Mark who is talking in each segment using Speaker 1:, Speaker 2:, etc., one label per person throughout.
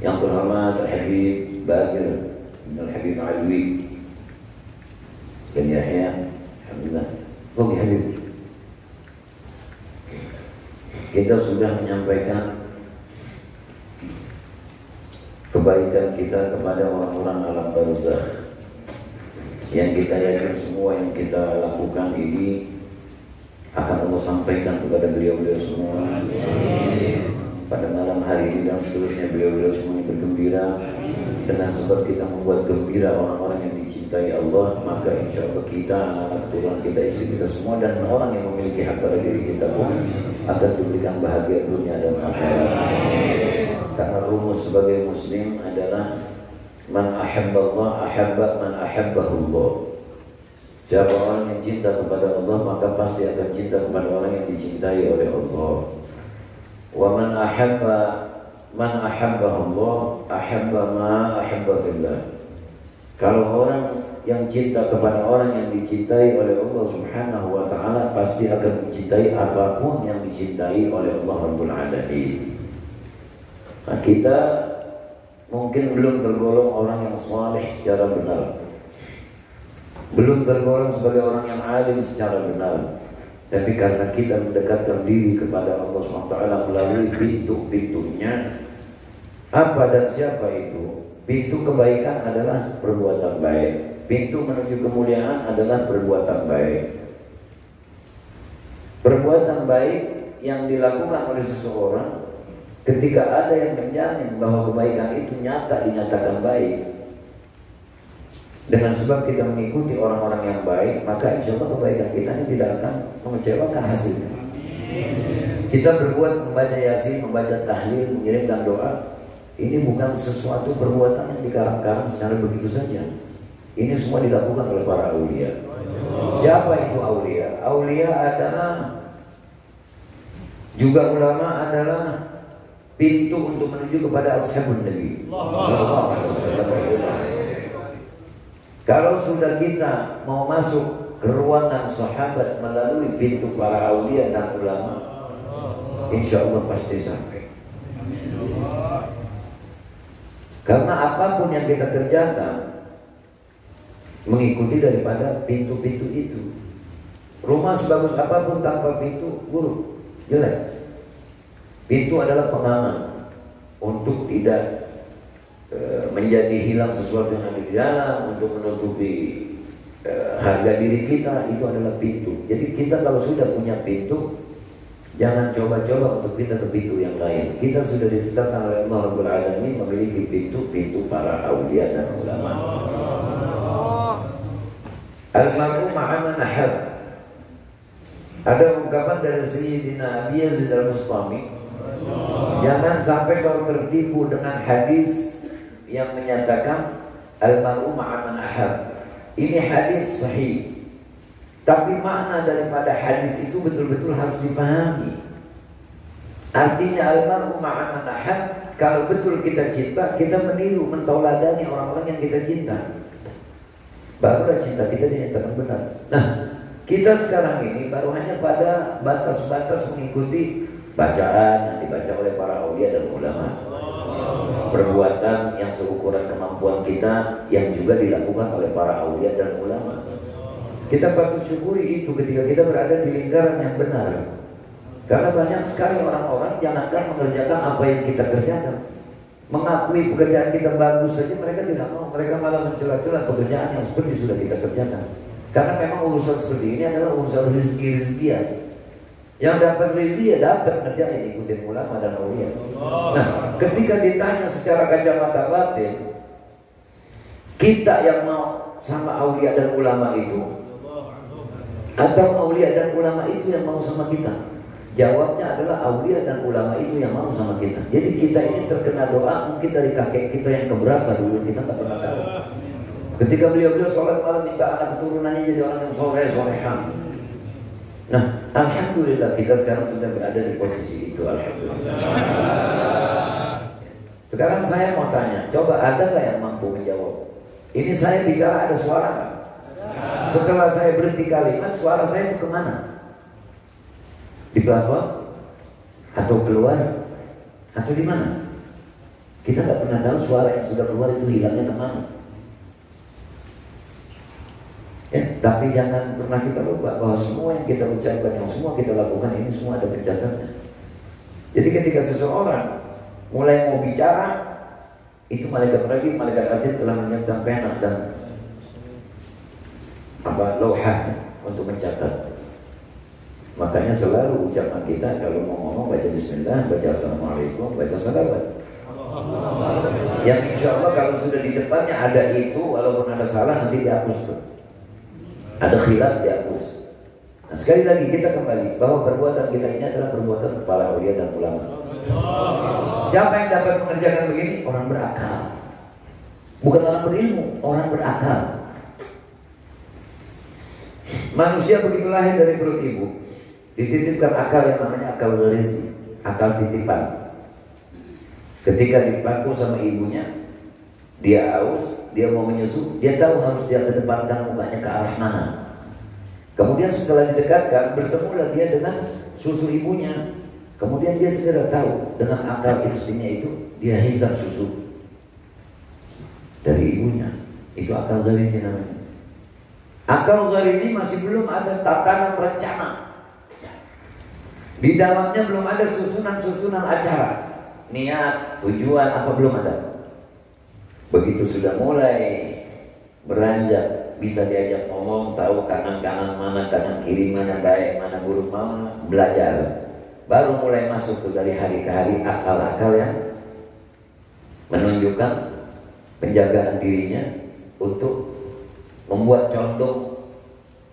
Speaker 1: Yang terhormat Habib Bagir bin Habib Alwi bin Yahya, alhamdulillah. Oke Habib, kita sudah menyampaikan kebaikan kita kepada orang-orang alam barzakh. Yang kita yakin semua yang kita lakukan ini akan Allah sampaikan kepada beliau-beliau semua. Pada malam hari ini dan seterusnya beliau-beliau semuanya bergembira. Dengan sebab kita membuat gembira orang-orang yang dicintai Allah, maka insya Allah kita, anak keturunan kita, istri kita semua, dan orang yang memiliki hak pada diri kita pun akan diberikan bahagia dunia dan akhirat. Karena rumus sebagai muslim adalah man ahabballah ahabba man ahabbahullah. Siapa orang yang cinta kepada Allah, maka pasti akan cinta kepada orang yang dicintai oleh Allah. Wa man ahabba man ahabbahullah ahabba ma ahabba fillah. Kalau orang yang cinta kepada orang yang dicintai oleh Allah Subhanahu wa taala, pasti akan mencintai apapun yang dicintai oleh Allah Rabbul Alamin. Nah, kita mungkin belum tergolong orang yang saleh secara benar, belum tergolong sebagai orang yang alim secara benar. Tapi karena kita mendekatkan diri kepada Allah SWT melalui pintu-pintunya, apa dan siapa itu? Pintu kebaikan adalah perbuatan baik, pintu menuju kemuliaan adalah perbuatan baik. Perbuatan baik yang dilakukan oleh seseorang, ketika ada yang menjamin bahwa kebaikan itu nyata dinyatakan baik, dengan sebab kita mengikuti orang-orang yang baik, maka insya Allah kebaikan kita ini tidak akan mengecewakan hasilnya. Kita berbuat membaca yasin, membaca tahlil, mengirimkan doa, ini bukan sesuatu perbuatan yang dikarang-karang secara begitu saja. Ini semua dilakukan oleh para aulia. Siapa itu aulia? Aulia adalah, juga ulama adalah pintu untuk menuju kepada ashabun Nabi. Kalau sudah kita mau masuk ke ruangan sahabat melalui pintu para aulia dan ulama, insya Allah pasti sampai. Karena apapun yang kita kerjakan mengikuti daripada pintu-pintu itu. Rumah sebagus apapun tanpa pintu buruk, jelek. Pintu adalah pengaman untuk tidak menjadi hilang sesuatu yang ada di dalam, untuk menutupi harga diri kita. Itu adalah pintu. Jadi kita kalau sudah punya pintu, jangan coba-coba untuk pindah ke pintu yang lain. Kita sudah ditetapkan oleh Allah Rabbul Alamin memiliki pintu-pintu para aulia dan ulama. Al-mar'u ma'a man ahab. Ada ungkapan dari Sayyidina Abi Yazid Al-Bustami, jangan sampai kau tertipu dengan hadis yang menyatakan al-mar'u ma'a man ahab. Ini hadis sahih, tapi makna daripada hadis itu betul-betul harus difahami. Artinya al-mar'u ma'a man ahab, kalau betul kita cinta, kita meniru, mentauladani orang-orang yang kita cinta, barulah cinta kita dinyatakan benar. Nah, kita sekarang ini baru hanya pada batas-batas mengikuti bacaan yang dibaca oleh para aulia dan ulama, perbuatan yang seukuran kemampuan kita yang juga dilakukan oleh para aulia dan ulama. Kita patut syukuri itu ketika kita berada di lingkaran yang benar. Karena banyak sekali orang-orang jangankan mengerjakan apa yang kita kerjakan, mengakui pekerjaan kita bagus saja mereka tidak mau. Mereka malah mencela-cela pekerjaan yang seperti sudah kita kerjakan. Karena memang urusan seperti ini adalah urusan rezeki-rezekian. Yang dapat rezeki ya dapat, ngerjain, ikutin ulama dan aulia. Nah, ketika ditanya secara kacamata batin, kita yang mau sama aulia dan ulama itu, atau aulia dan ulama itu yang mau sama kita? Jawabnya adalah aulia dan ulama itu yang mau sama kita. Jadi kita ini terkena doa mungkin dari kakek kita yang keberapa dulu, kita tak pernah tahu. Ketika beliau-beliau sholat malam minta anak keturunannya jadi orang yang soleh-solehan. Nah, alhamdulillah kita sekarang sudah berada di posisi itu, alhamdulillah. Sekarang saya mau tanya, coba ada nggak yang mampu menjawab? Ini saya bicara ada suara nggak? Setelah saya berhenti kalimat, suara saya itu kemana? Di plafon? Atau keluar? Atau di mana? Kita nggak pernah tahu suara yang sudah keluar itu hilangnya kemana. Ya, tapi jangan pernah kita lupa bahwa semua yang kita ucapkan, yang semua kita lakukan ini semua ada pencatatnya. Jadi ketika seseorang mulai mau bicara, itu malaikat atid telah menyiapkan pena dan lauhah untuk mencatat. Makanya selalu ucapan kita kalau mau ngomong baca bismillah, baca assalamualaikum, baca salawat. Yang insya Allah kalau sudah di depannya ada itu, walaupun ada salah nanti dihapus tuh. Ada khilaf dihapus. Nah sekali lagi kita kembali bahwa perbuatan kita ini adalah perbuatan para ulama dan ulama. Siapa yang dapat mengerjakan begini? Orang berakal. Bukan orang berilmu, orang berakal. Manusia begitu lahir dari perut ibu, dititipkan akal yang namanya akal gharisi, akal titipan. Ketika dipaku sama ibunya, dia haus, dia mau menyusu, dia tahu harus dia kedepankan mukanya ke arah mana. Kemudian setelah didekatkan, bertemulah dia dengan susu ibunya. Kemudian dia segera tahu dengan akal instingnya itu, dia hisap susu dari ibunya. Itu akal gharisi namanya. Akal gharisi masih belum ada tatanan rencana. Di dalamnya belum ada susunan-susunan acara, niat, tujuan apa belum ada. Begitu sudah mulai beranjak, bisa diajak ngomong, tahu kanan-kanan mana, kanan kiri mana, baik mana, buruk mana, belajar. Baru mulai masuk tuh dari hari ke hari akal-akal yang menunjukkan penjagaan dirinya untuk membuat contoh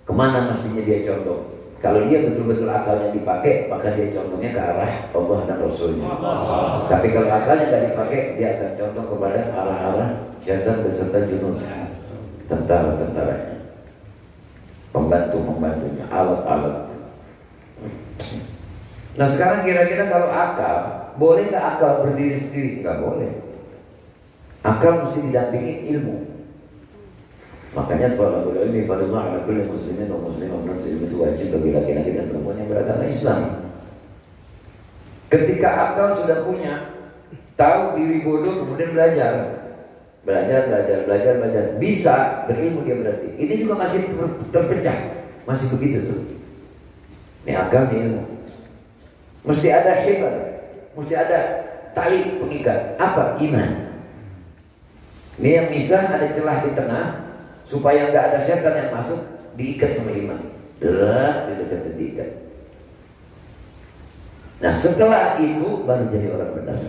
Speaker 1: kemana mestinya dia contoh. Kalau dia betul-betul akalnya dipakai, maka dia contohnya ke arah Allah dan Rasulnya. Tapi kalau akalnya tidak dipakai, dia akan contoh kepada arah-arah syaitan beserta junud, tentara-tentaranya, pembantu-pembantunya, alat-alat. Nah sekarang kira-kira kalau akal, boleh nggak akal berdiri sendiri? Nggak boleh. Akal mesti didampingi ilmu. Makanya thalabul ilmi fardhu 'ala kulli muslimin wa muslimah. Menuntut ilmu itu wajib bagi laki-laki dan perempuan yang beragama Islam. Ketika akal sudah punya, tahu diri bodoh, kemudian belajar, bisa berilmu dia berarti. Ini juga masih terpecah, masih begitu tuh. Ini akal, ini ilmu. Mesti ada hibal, mesti ada tali pengikat. Apa? Iman. Ini yang misah ada celah di tengah, supaya nggak ada setan yang masuk, diikat sama iman. Diikat. Nah setelah itu baru jadi orang benar.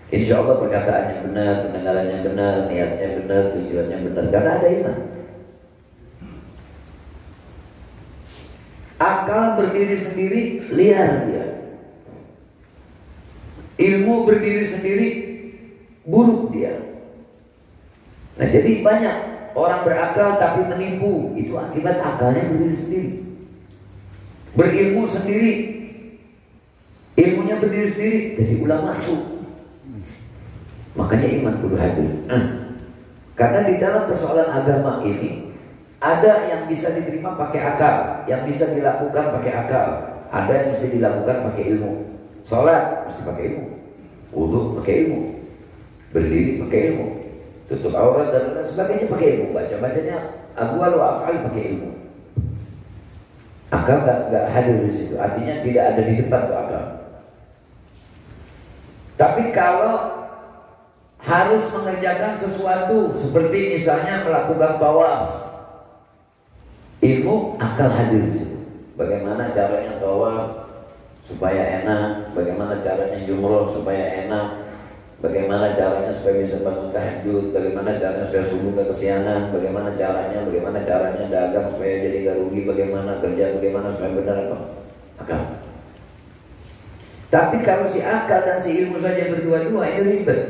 Speaker 1: Insya Allah perkataannya benar, pendengarannya benar, niatnya benar, tujuannya benar, karena ada iman. Akal berdiri sendiri, liar dia. Ilmu berdiri sendiri, buruk dia. Nah jadi banyak orang berakal tapi menipu, itu akibat akalnya berdiri sendiri. Berilmu sendiri, ilmunya berdiri sendiri, jadi ulama masuk. Makanya iman kudu hadir. Karena di dalam persoalan agama ini ada yang bisa diterima pakai akal, yang bisa dilakukan pakai akal, ada yang mesti dilakukan pakai ilmu. Sholat mesti pakai ilmu, wudu pakai ilmu, berdiri pakai ilmu, tutup aurat dan lain sebagainya pakai ilmu, baca-bacanya aqwal wa af'al pakai ilmu. Akal nggak hadir di situ, artinya tidak ada di depan tuh akal. Tapi kalau harus mengerjakan sesuatu seperti misalnya melakukan tawaf, ilmu akal hadir di situ. Bagaimana caranya tawaf supaya enak, bagaimana caranya jumroh supaya enak, bagaimana caranya supaya bisa bangun tahajud, bagaimana caranya supaya subuh gak kesiangan, bagaimana caranya dagang supaya jadi gak rugi, bagaimana kerja, bagaimana supaya benar apa? Akal. Tapi kalau si akal dan si ilmu saja berdua-dua ini ribet.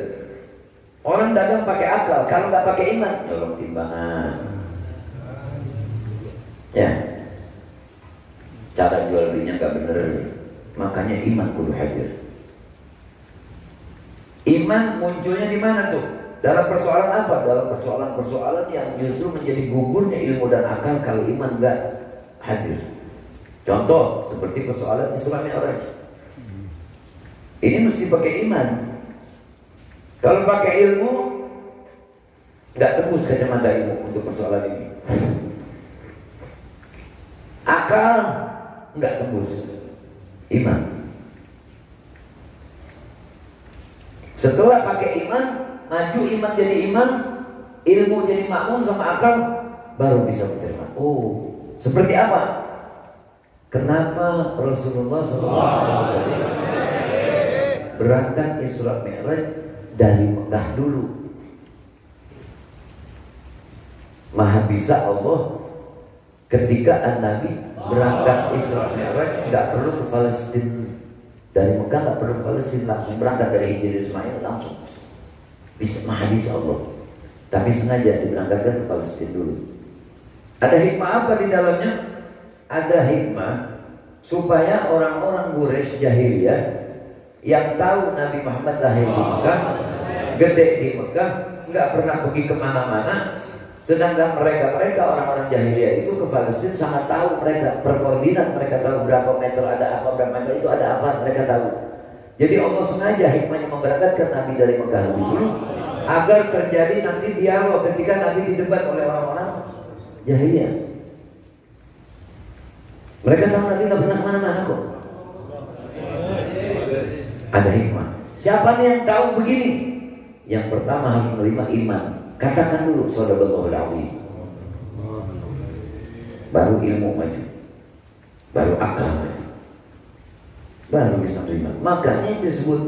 Speaker 1: Orang dagang pakai akal, kalau nggak pakai iman, nyolong timbangan. Ya, cara jual belinya nggak bener, makanya iman kudu hadir. Iman munculnya di mana tuh? Dalam persoalan apa? Dalam persoalan-persoalan yang justru menjadi gugurnya ilmu dan akal kalau iman nggak hadir. Contoh seperti persoalan Isra Mi'raj. Ini mesti pakai iman. Kalau pakai ilmu, nggak tembus kacamata ilmu untuk persoalan ini. Akal nggak tembus iman. Setelah pakai iman, maju iman jadi iman, ilmu jadi makmum sama akal, baru bisa mencerna. Oh, seperti apa? Kenapa Rasulullah SAW berangkat Isra Mi'raj dari Mekah dulu? Maha bisa Allah ketika Nabi berangkat Isra Mi'raj nggak perlu ke Palestina. Dari Mekah nggak perlu ke Palestina, langsung berangkat dari Hijri Ismail langsung. Bisa, maha bisa Allah. Tapi sengaja diberangkatkan ke Palestina dulu. Ada hikmah apa di dalamnya? Ada hikmah supaya orang-orang Quraisy jahiliyah yang tahu Nabi Muhammad lahir di Mekah, gede di Mekah, nggak pernah pergi kemana-mana. Sedangkan mereka orang-orang jahiliyah itu ke Palestina sangat tahu, mereka berkoordinat, mereka tahu berapa meter ada apa, berapa meter itu ada apa, mereka tahu. Jadi Allah sengaja hikmahnya memberangkatkan Nabi dari Mekah lebih dulu agar terjadi nanti dialog ketika Nabi didebat oleh orang-orang jahiliyah. Mereka tahu Nabi nggak pernah kemana-mana kok. Ada hikmah. Siapa nih yang tahu begini? Yang pertama harus menerima iman. Katakan dulu shadaqallahul azim. Baru ilmu maju, baru akal maju, baru bisa menerima. Makanya yang disebut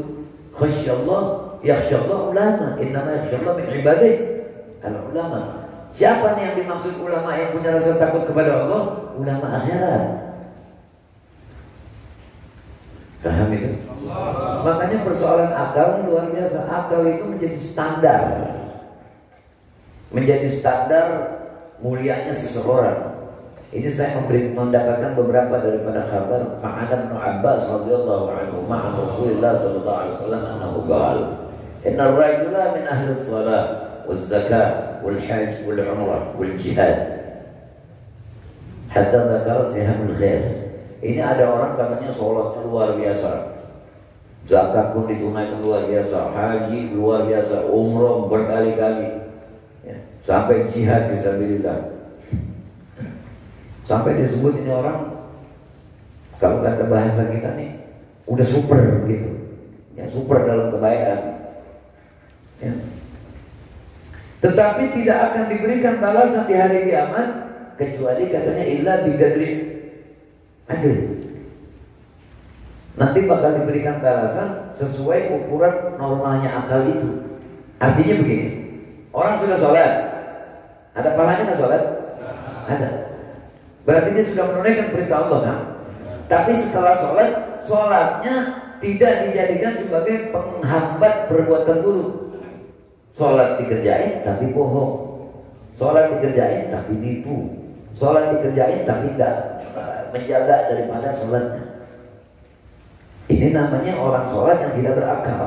Speaker 1: khasyallah, yakhsyallah ulama. Innama yakhsyallah min ibadihi al-ulama. Siapa nih yang dimaksud ulama yang punya rasa takut kepada Allah? Ulama akhirat. Paham itu? Makanya persoalan akal luar biasa. Akal itu menjadi standar, menjadi standar mulianya seseorang. Ini saya mendapatkan beberapa daripada kabar Fa'adan bin Abbas radhiyallahu anhu ma'an Rasulullah sallallahu alaihi wasallam annahu qala inna ar-rajula min ahli as-salat waz-zakat wal-hajj wal-umrah wal-jihad hatta dzakara sihamul khair. Ini ada orang katanya sholatnya luar biasa, zakat pun ditunaikan luar biasa, haji luar biasa, umroh berkali-kali, ya, sampai jihad fisabilillah. Sampai disebut ini orang, kalau kata bahasa kita nih, udah super gitu, ya super dalam kebaikan, ya. Tetapi tidak akan diberikan balasan di hari kiamat kecuali katanya illa biqadri adil. Nanti bakal diberikan balasan sesuai ukuran normalnya akal itu. Artinya begini, orang sudah sholat, ada pahalanya nggak sholat? Ada. Berarti dia sudah menunaikan perintah Allah kan? Tapi setelah sholat, sholatnya tidak dijadikan sebagai penghambat perbuatan buruk. Sholat dikerjain tapi bohong, sholat dikerjain tapi nipu, sholat dikerjain tapi tidak menjaga daripada sholatnya. Ini namanya orang sholat yang tidak berakal.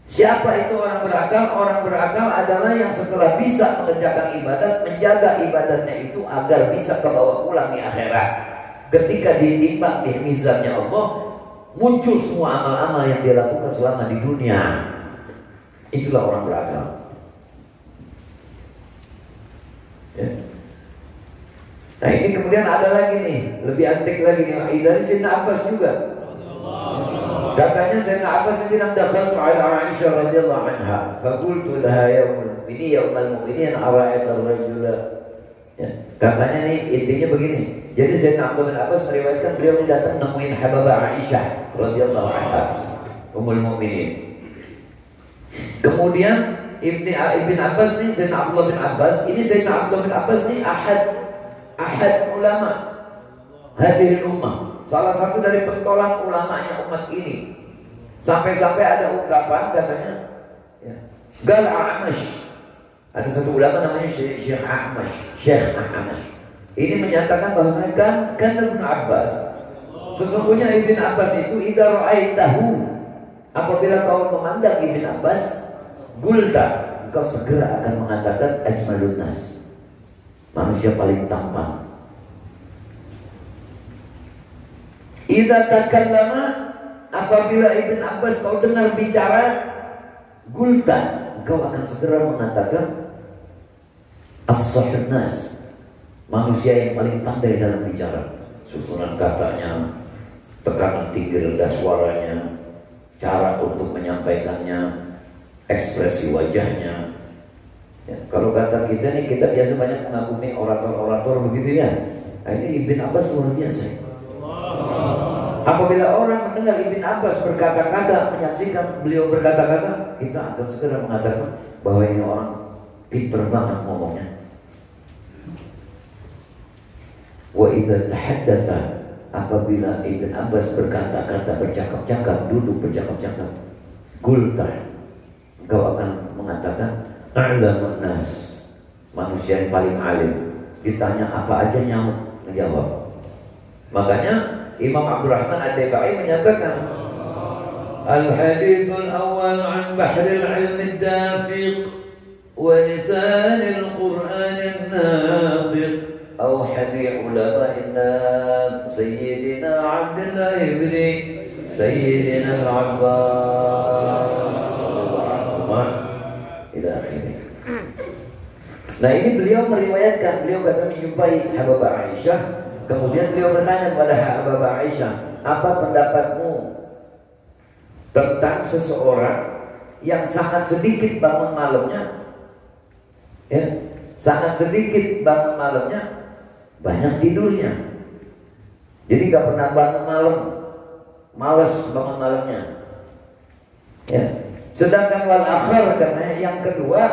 Speaker 1: Siapa itu orang berakal? Orang berakal adalah yang setelah bisa mengerjakan ibadat, menjaga ibadatnya itu agar bisa kebawa pulang di akhirat. Ketika ditimbang di mizannya Allah, muncul semua amal-amal yang dia lakukan selama di dunia. Itulah orang berakal, ya. Nah ini kemudian ada lagi nih, lebih antik lagi nih, dari Sayyidina Abbas juga. Katanya Sayyidina Abbas bilang, dakhaltu ala Aisyah radhiyallahu anha, faqultu laha ya ummul mu'minin ara'aita ar-rajula. Ya, katanya nih intinya begini. Jadi Sayyidina Abdullah bin Abbas meriwayatkan beliau ini datang nemuin Hababah Aisyah radhiyallahu anha, ummul mu'minin. Kemudian Ibn Abbas nih, Sayyidina Abdullah bin Abbas, ini Sayyidina Abdullah bin Abbas nih ahad ulama hadhihi ummah, salah satu dari pentolan ulamanya umat ini. Sampai-sampai ada ungkapan katanya, ya, Gal A'mash, ada satu ulama namanya Syekh A'mash. Ini menyatakan bahwa kan Ibn Abbas, sesungguhnya Ibn Abbas itu idza ra'aitahu, apabila kau memandang Ibn Abbas, gulta, engkau segera akan mengatakan ajmalun nas, manusia paling tampan. Idza takallama, apabila Ibn Abbas kau dengar bicara, Gulta, engkau akan segera mengatakan afsahun nas, manusia yang paling pandai dalam bicara. Susunan katanya, tekanan tinggi rendah suaranya, cara untuk menyampaikannya, ekspresi wajahnya. Ya, kalau kata kita nih, kita biasa banyak mengagumi orator-orator begitu ya. Nah, ini Ibn Abbas luar biasa. Apabila orang mendengar Ibn Abbas berkata-kata, menyaksikan beliau berkata-kata, kita akan segera mengatakan bahwa ini orang pinter banget ngomongnya. Wa idza tahaddatsa, apabila Ibn Abbas berkata-kata, bercakap-cakap, duduk bercakap-cakap, qulta, engkau akan mengatakan a'lamun nas, manusia yang paling alim. Ditanya apa aja nyamuk menjawab. Makanya Imam Abdurrahman Ad-Daibai menyatakan al-hadithul awal an bahril ilmi dafiq wa lisanil qur'anil natiq aw hadith ulama'in nas sayyidina Abdullah ibn sayyidina al-Abbas ila akhirnya. Nah, ini beliau meriwayatkan, beliau kata menjumpai Habibah Aisyah. Kemudian beliau bertanya kepada Habibah Aisyah, apa pendapatmu tentang seseorang yang sangat sedikit bangun malamnya, ya, sangat sedikit bangun malamnya, banyak tidurnya. Jadi gak pernah bangun malam, malas bangun malamnya, ya. Sedangkan wal akhir, katanya yang kedua,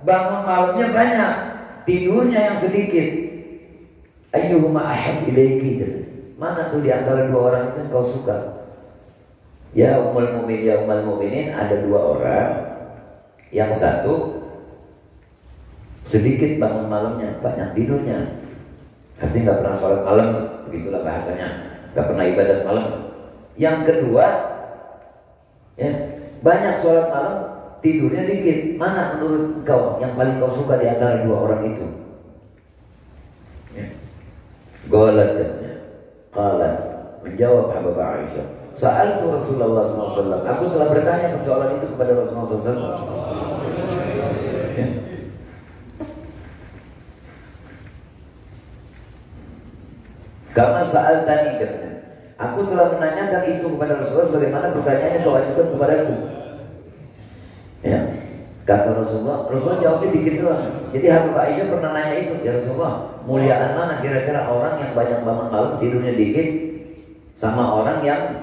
Speaker 1: bangun malamnya banyak, tidurnya yang sedikit. Ayyuhuma ahab ilaiki, mana tuh di antara dua orang itu yang kau suka? Ya ummul mu'minin, ya ummul mu'minin, ada dua orang. Yang satu sedikit bangun malamnya, banyak tidurnya. Artinya gak pernah sholat malam, begitulah bahasanya, gak pernah ibadat malam. Yang kedua, ya, banyak sholat malam, tidurnya dikit. Mana menurut kau yang paling kau suka di antara dua orang itu? Qalat, qalat, menjawab Habibah Aisyah, sa'altu Rasulullah SAW, aku telah bertanya persoalan itu kepada Rasulullah SAW. Ya. Kama sa'altani, katanya, aku telah menanyakan itu kepada Rasulullah sebagaimana pertanyaannya kau ajukan kepadaku. Ya. Kata Rasulullah jawabnya dikit doang. Jadi Habibah Aisyah pernah nanya itu, ya Rasulullah, muliaan mana kira-kira orang yang banyak bangun malam tidurnya dikit, sama orang yang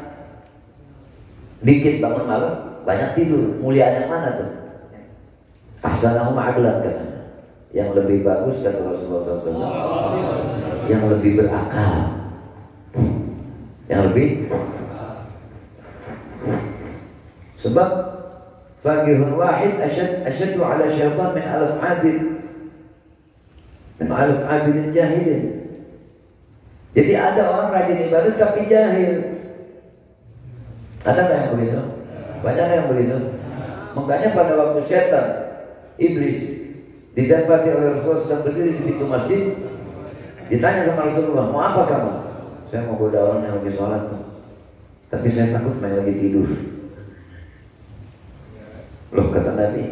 Speaker 1: dikit bangun malam banyak tidur, muliaan yang mana tuh? Ahsanahum aqlan, katanya. Yang lebih bagus, kata Rasulullah SAW, yang lebih berakal, yang lebih, sebab faqihun wahid asyaddu ala syaitan min alaf abid, min alaf abidin jahilin. Jadi ada orang rajin ibadat tapi jahil. Ada nggak yang begitu? Banyak yang begitu. Makanya pada waktu setan, iblis didapati oleh Rasulullah sedang berdiri di pintu masjid, ditanya sama Rasulullah, mau apa kamu? Saya mau goda orang yang lagi sholat tuh, tapi saya takut main lagi tidur. Loh, kata Nabi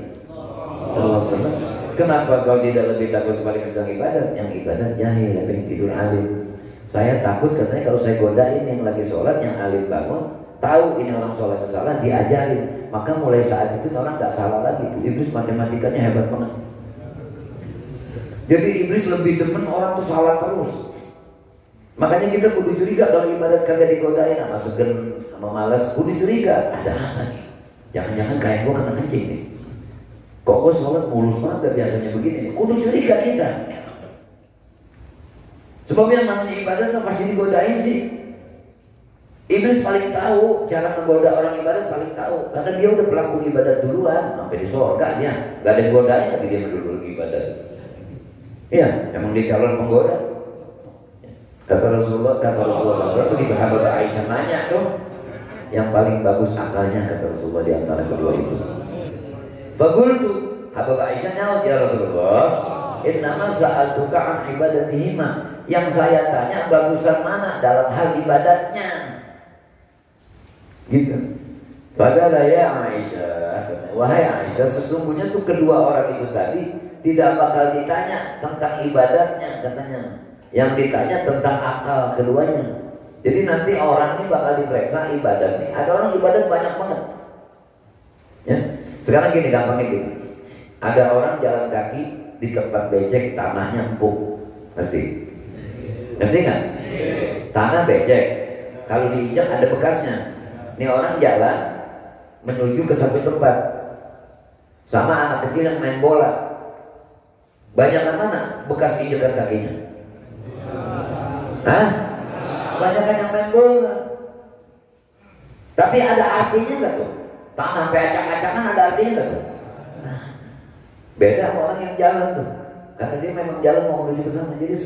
Speaker 1: sallallahu alaihi wasallam, kenapa kau tidak lebih takut kepada yang sedang ibadat? Yang ibadat jahil, yang tidur alim. Saya takut, katanya, kalau saya godain yang lagi sholat, yang alim bangun, tahu ini orang sholatnya salah, diajarin, maka mulai saat itu orang gak salah lagi. Iblis matematikanya hebat banget. Jadi iblis lebih demen orang tuh salah terus. Makanya kita kudu curiga kalau ibadat kagak digodain, sama segen, sama malas, kudu curiga, ada apa nih? Jangan-jangan kayak gue kena kencing nih. Kok gue sholat mulus banget biasanya begini nih. Kudu curiga kita. Sebab yang namanya ibadat tuh pasti digodain sih. Iblis paling tahu cara menggoda orang ibadat, paling tahu. Karena dia udah pelaku ibadat duluan. Sampai di surga dia gak ada yang godain, tapi dia dulu ibadat. Iya, emang dia calon penggoda. Kata Rasulullah SAW, begitu Habibah Aisyah nanya tuh, yang paling bagus akalnya, kata Rasulullah, di antara kedua itu. Faqultu, Habibah Aisyah nyaut, ya Rasulullah, innama sa'altuka an ibadatihima. Yang saya tanya bagusan mana dalam hal ibadatnya. Gitu. Padahal ya Aisyah, Wahai Aisyah, sesungguhnya tuh kedua orang itu tadi tidak bakal ditanya tentang ibadatnya katanya. Yang ditanya tentang akal keduanya. Jadi nanti orang ini bakal diperiksa ibadat nih. Ada orang ibadat banyak banget. Ya. Sekarang gini gampangnya gini. Ada orang jalan kaki di tempat becek tanahnya empuk. Ngerti? Ngerti nggak? Tanah becek. Kalau diinjak ada bekasnya. Ini orang jalan menuju ke satu tempat sama anak kecil yang main bola. Banyakan mana bekas injakan kakinya? Hah? Banyakan yang main bola. Tapi ada artinya nggak tuh? Tanah sampai acak-acakan ada artinya nggak tuh? Nah, beda sama orang yang jalan tuh. Karena dia memang jalan mau menuju ke sana. Jadi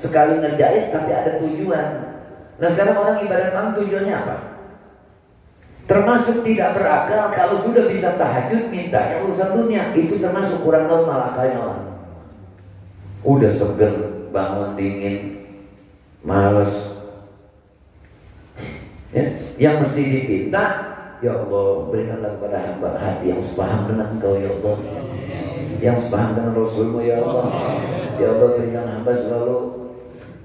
Speaker 1: sekali ngerjain tapi ada tujuan. Nah sekarang orang ibadat malam tujuannya apa? Termasuk tidak berakal kalau sudah bisa tahajud mintanya urusan dunia. Itu termasuk kurang normal akalnya orang. Udah seger bangun dingin, males. Ya, yang mesti dipinta, ya Allah berikanlah kepada hamba hati yang sepaham dengan Engkau ya Allah, yang sepaham dengan Rasulmu ya Allah. Ya Allah berikan hamba selalu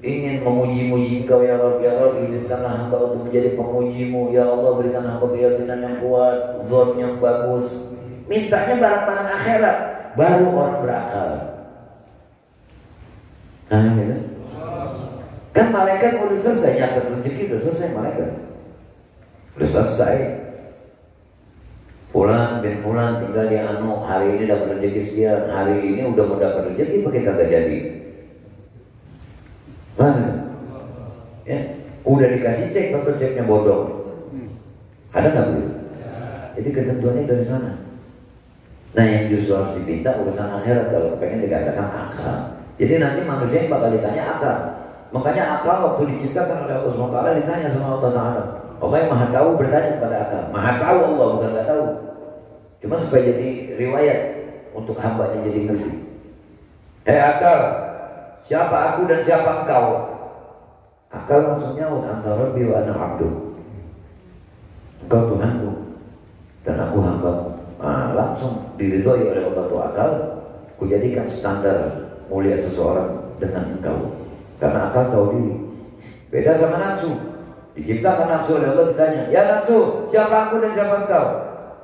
Speaker 1: ingin memuji-muji Engkau ya Allah. Ya Allah izinkanlah hamba untuk menjadi pemujimu ya Allah. Berikan hamba keyakinan yang kuat, zon yang bagus. Mintanya barang-barang akhirat, baru orang berakal. Nah, gitu. Kan malaikat udah selesai nyatet rezeki, udah selesai malaikat, udah selesai. Fulan bin Fulan tinggal di anu, hari ini dapat rezeki sekian, hari ini udah mau dapat rezeki pakai kagak jadi. Mana? Ya, udah dikasih cek, atau ceknya bodong. Ada nggak begitu? Jadi ketentuannya dari sana. Nah yang justru harus dipinta urusan akhirat kalau pengen dikatakan akal. Jadi nanti manusia yang bakal ditanya akal. Makanya akal waktu diciptakan oleh Allah SWT ditanya sama Allah Ta'ala. Allah yang maha tahu bertanya kepada akal. Maha tahu Allah, bukan nggak tahu. Cuma supaya jadi riwayat untuk hambanya jadi ngerti. Hei akal, siapa aku dan siapa engkau? Akal maksudnya antara Rabbi wa ana abdu. Engkau Tuhanku dan aku hambamu. Nah, langsung diridhoi oleh Allah Ta'ala akal. Kujadikan standar mulia seseorang dengan engkau. Karena akal tahu diri. Beda sama nafsu. Diciptakan nafsu oleh Allah ditanya, ya nafsu, siapa aku dan siapa engkau?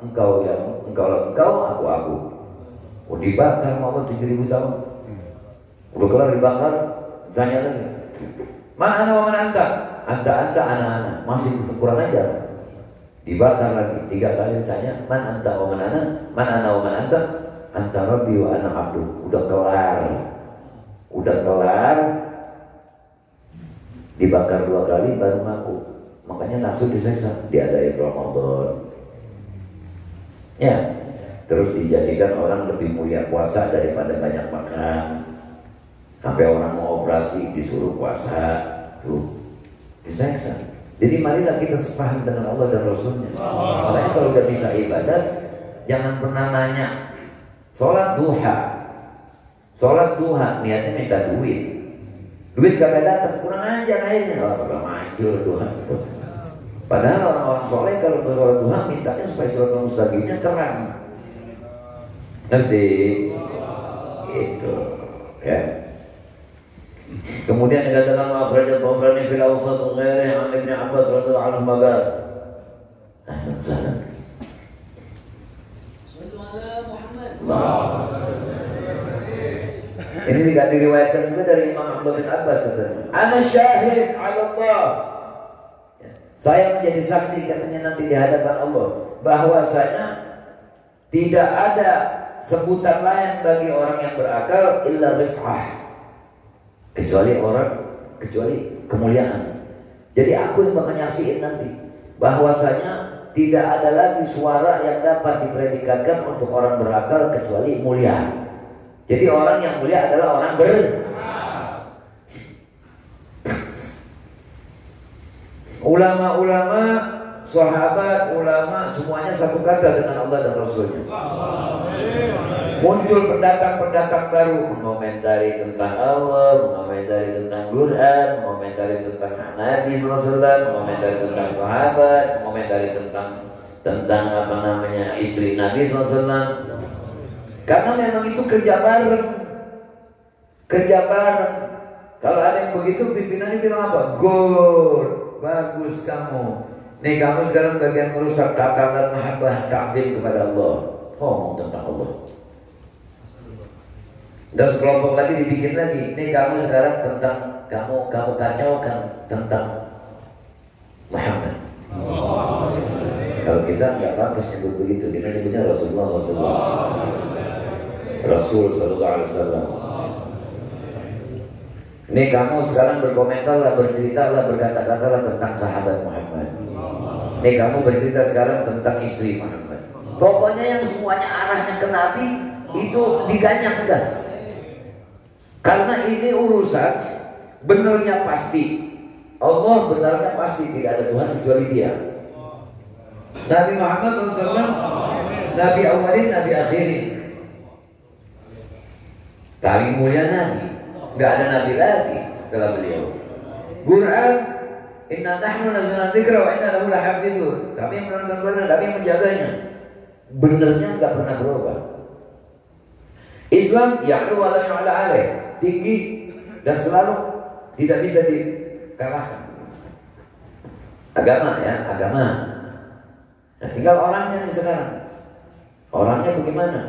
Speaker 1: Engkau ya, engkau, aku. Oh dibakar sama Allah 7.000 tahun. Udah kelar dibakar, tanya lagi. Mana ana wa man anta? Anta, ana. Masih tetap kurang ajar. Dibakar lagi 3 kali ditanya, man anta wa man ana? Man ana wa man anta? Anta Rabbi wa ana abdu. Udah kelar. Dibakar 2 kali baru ngaku. Makanya nafsu disiksa. Diadain Ramadan. Ya, terus dijadikan orang lebih mulia puasa daripada banyak makan. Sampai orang mau operasi disuruh puasa. Tuh, disiksa. Jadi marilah kita sepaham dengan Allah dan Rasulnya. Makanya kalau udah bisa ibadat, jangan pernah nanya. Sholat duha niatnya minta duit. Duit kagak datang, kurang ajar akhirnya. Orang manjur Tuhan. Padahal orang-orang soleh kalau bersolat Tuhan mintanya supaya sholat mustaqimnya terang. Ngerti? Gitu. Ya. Kemudian dikatakan wa akhrajat Tabrani fil awsat wa ghairihi an Ibnu Abbas radhiyallahu anhu maqal. Ahlan salam. Ini tidak diriwayatkan juga dari Imam Abdullah bin Abbas katanya. Ana syahid 'ala Allah. Saya menjadi saksi katanya nanti di hadapan Allah bahwasanya tidak ada sebutan lain bagi orang yang berakal illa rif'ah. Kecuali kemuliaan. Jadi aku yang bakal nyaksiin nanti bahwasanya tidak ada lagi suara yang dapat dipredikatkan untuk orang berakal kecuali mulia. Jadi orang yang mulia adalah orang ulama-ulama, sahabat, ulama semuanya satu kata dengan Allah dan Rasulnya. Muncul pendatang-pendatang baru mengomentari tentang Allah, mengomentari tentang Quran, mengomentari tentang Nabi SAW, mengomentari tentang sahabat, mengomentari tentang tentang apa namanya istri Nabi SAW. Karena memang itu kerja bareng. Kalau ada yang begitu, pimpinannya bilang apa? Good, bagus kamu. Nih kamu sekarang bagian merusak takal dan mahabbah ta'zim kepada Allah. Ngomong tentang Allah. Dan sekelompok lagi dibikin lagi. Nih kamu sekarang tentang kamu kacaukan tentang Muhammad. Kalau kita nggak pantas nyebut begitu, kita nyebutnya Rasulullah SAW. Rasul Sallallahu Alaihi Wasallam. Nih kamu sekarang berkomentar lah, bercerita lah, berkata-kata lah tentang sahabat Muhammad. Nih kamu bercerita sekarang tentang istri Muhammad. Pokoknya yang semuanya arahnya ke Nabi itu diganyak enggak? Karena ini urusan benarnya pasti. Allah benarnya pasti, tidak ada Tuhan kecuali Dia. Nabi Muhammad SAW, Nabi awalin, Nabi akhirin. Paling mulia Nabi, nggak ada Nabi lagi setelah beliau. Quran, inna nahnu nazzalna dzikra wa inna lahu lahafidun. Kami yang menurunkan Quran, kami yang menjaganya. Benernya nggak pernah berubah. Islam ya'lu wa la yu'la alaih, tinggi dan selalu tidak bisa dikalahkan. Agama ya, agama. Nah, tinggal orangnya nih sekarang. Orangnya bagaimana?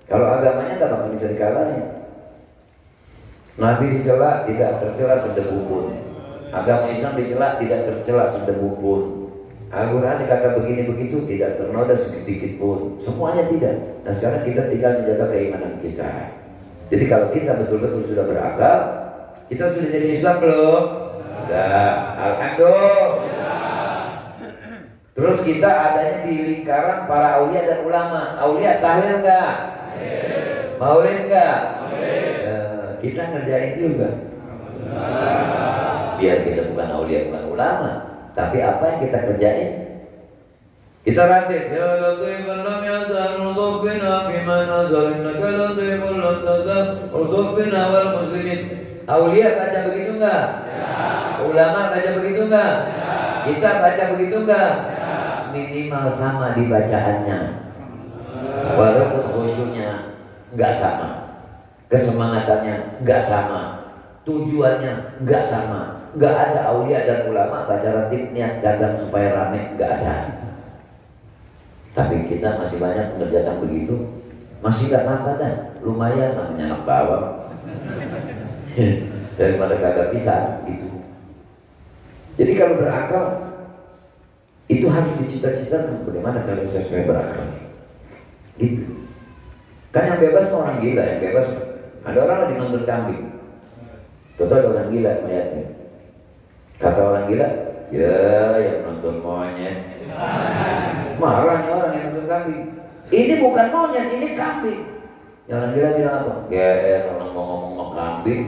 Speaker 1: Kalau agamanya nggak bakal bisa dikalahin. Nabi dicela tidak tercela sedebu pun. Agama Islam dicela tidak tercela sedebu pun. Al-Quran dikata begini begitu tidak ternoda sedikit pun. Semuanya tidak. Nah sekarang kita tinggal menjaga keimanan kita. Jadi kalau kita betul-betul sudah berakal, kita sudah jadi Islam belum? Sudah. Alhamdulillah. Terus kita adanya di lingkaran para aulia dan ulama. Aulia tahlil enggak? Maulid enggak? Kita ngerjain juga. Biar kita bukan aulia, bukan ulama, tapi apa yang kita kerjain? Kita ratib. Ya latifan lam yazal ultuf bina fima nazal innaka latifun lam tazal ultuf bina wal muslimin. Aulia baca begitu enggak? Ulama baca begitu enggak? Kita baca begitu enggak? Minimal sama di bacaannya. Walaupun khusyuknya enggak sama, kesemangatannya enggak sama, tujuannya enggak sama. Enggak ada aulia dan ulama baca ratib niat dagang supaya rame, enggak ada. Tapi kita masih banyak mengerjakan begitu, masih enggak apa-apa dah, lumayan namanya anak bawang. Daripada kagak bisa gitu. Jadi kalau berakal itu harus dicita-citakan bagaimana cara saya supaya berakal. Gitu. Kan yang bebas tuh orang gila, yang bebas. Ada orang lagi nonton kambing. Tentu ada orang gila melihatnya. Kata orang gila, ya yang nonton monyet. Marahnya orang yang nonton kambing. Ini bukan monyet, ini kambing. Yang orang gila bilang apa? GR orang mau ngomong kambing.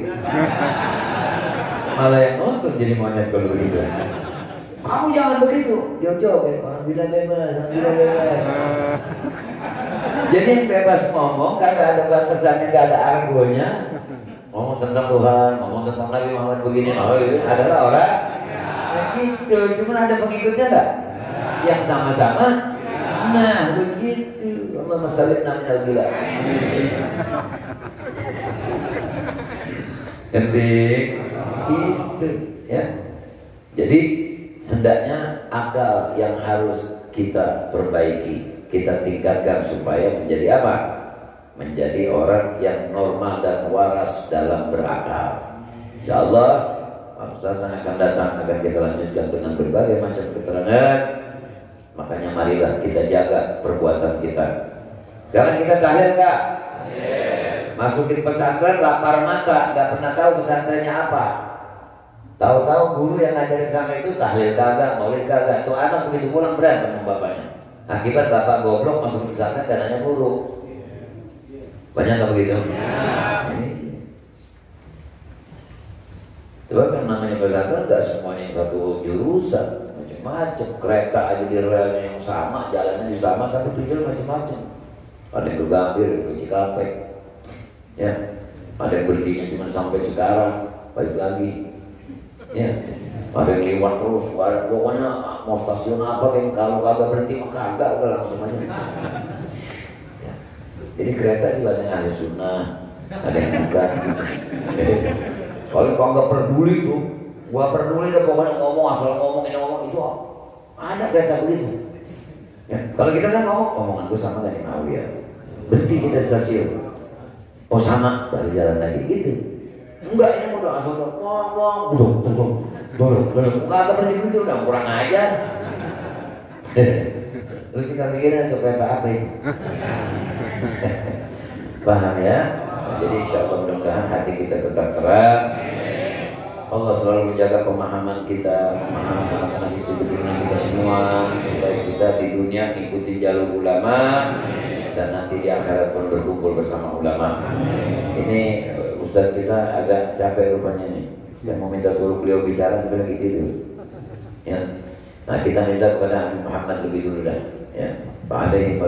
Speaker 1: Malah yang nonton jadi monyet kalau begitu. Kamu jangan begitu, jauh-jauh orang gila bebas, orang gila bebas. Jadi yang bebas ngomong, kagak ada batasannya, gak ada argonya. Ngomong tentang Tuhan, ngomong tentang Nabi Muhammad begini, adalah orang begitu. Cuma ada pengikutnya enggak? Yang sama-sama. Nah begitu. Allahumma shalli ala gila. Cantik. Gitu ya. Jadi hendaknya akal yang harus kita perbaiki, kita tingkatkan supaya menjadi apa? Menjadi orang yang normal dan waras dalam berakal. Insyaallah Ustaz akan datang, akan kita lanjutkan dengan berbagai macam keterangan. Makanya marilah kita jaga perbuatan kita. Sekarang kita tahlil enggak? Masukin pesantren lapar mata, enggak pernah tahu pesantrennya apa. Tahu-tahu guru yang ngajarin sama itu tahlil kagak, maulid kagak. Tuh anak begitu pulang berantem sama bapaknya. Akibat bapak goblok masuk pesantren dananya buruk. Banyak nggak begitu? Coba kan namanya pesantren nggak semuanya yang satu jurusan, macam-macam. Kereta aja di relnya yang sama, jalannya sama, tapi tujuan macam-macam. Ada yang ke Gambir, ke Cikampek, ya. Ada yang berhentinya cuma sampai sekarang, balik lagi. Ya, Ada yang lewat terus, pokoknya mau stasiun apa yang kalau kagak berhenti mah kagak, udah langsung aja. Ya. Jadi kereta juga ada yang ahli sunnah, ada yang bukan. Kalau nggak peduli tuh, gua peduli deh pokoknya ngomong asal ngomong ini ngomong itu, ada kereta begitu. Ya. Kalau kita kan omongan gua sama kan Imam ya, berhenti kita stasiun. Oh sama, balik jalan lagi gitu. Enggak, ini udah asal ngomong, belum, nggak ada berhenti udah kurang ajar. Lu kita mikirin itu kereta apa ini? Paham ya? Jadi insya Allah mudah-mudahan hati kita tetap terang. Allah selalu menjaga pemahaman kita, pemahaman anak-anak istri kita semua, supaya kita di dunia ikuti jalur ulama dan nanti di akhirat pun berkumpul bersama ulama. Ini Ustaz kita agak capek rupanya nih. Saya mau minta turun beliau bicara, dia bilang gitu. Ya. Nah kita minta kepada Muhammad lebih dulu dah. Ya. Pak Alaihi